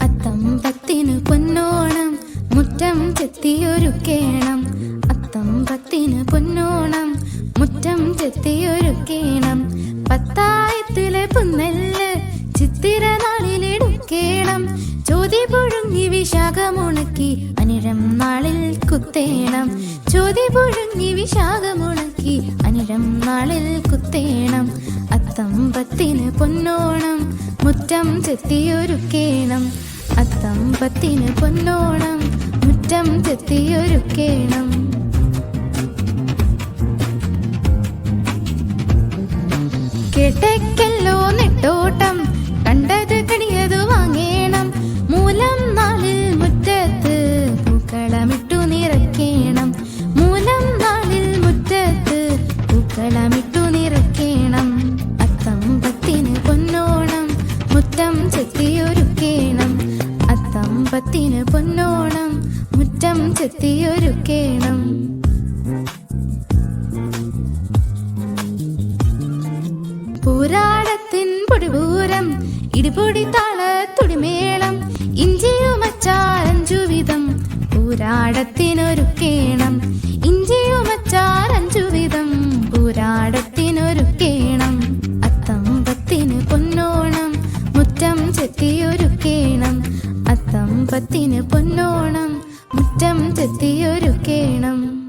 അത്തമ്പത്തിന് പൊന്നോണം മുറ്റം ചെത്തിയൊരുക്കേണം. അത്തമ്പത്തിന് പൊന്നോണം മുറ്റം ചെത്തിയൊരുക്കേണം. പത്തായത്തിലെ പുന്നെല്ല് ചിത്തിര നാളിലെടുക്കേണം. ചോതി പുഴുങ്ങി വിശാഖമുണക്കി അനിഴം നാളിൽ കുത്തേണം. ചോതി പുഴുങ്ങി വിശാഖമുണക്കി അനിഴം നാളിൽ കുത്തേണം. അത്തമ്പത്തിന് പൊന്നോണം മുറ്റം ചെത്തിയൊരുക്കേണം. അത്തമ്പത്തിന് പൊന്നോണം മുറ്റം ചെത്തിയൊരുക്കേണം. കേട്ടേക്കല്ലോ നെട്ടോട്ടം കണ്ടത് കണിയതു വാങ്ങേണം. മൂലം നാളിൽ മുറ്റത്ത് പൂക്കളമിട്ടു നിറയ്ക്കേണം. മൂലം നാളിൽ മുറ്റത്ത് പൂക്കളമിട്ടു നിറയ്ക്കേണം. അത്തമ്പത്തിന് പൊന്നോണം മുറ്റം ചെത്തിയൊരുക്കേണം. അത്തമ്പത്തിന് പൊന്നോണം മുറ്റം ചെത്തിയൊരുക്കേണം. പൂരാടത്തിൻ പൊടിപൂരം ഇടിപൊടി താളത്തുടിമേളം. ഇഞ്ചിയുമച്ചാറഞ്ചു വിധം പൂരാടത്തിനൊരുക്കേണം. ഇഞ്ചിയുമച്ചാറഞ്ചു വിധം പൂരാടത്തിനൊരുക്കേണം. അത്തമ്പത്തിന് പൊന്നോണം മുറ്റം ചെത്തിയൊരുക്കേണം. അത്തമ്പത്തിന് പൊന്നോണം മുറ്റം ചെത്തിയൊരുക്കേണം.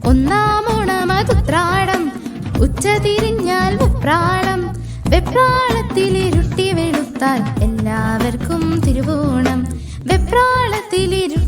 ഒന്നാമോണമതുത്രാടം ഉച്ചതിരിഞ്ഞാൽ വെപ്രാളം. വെപ്രാളത്തിലിരുട്ടി വെളുത്താൽ എല്ലാവർക്കും തിരുവോണം. വെപ്രാളത്തിലിരുട്ടി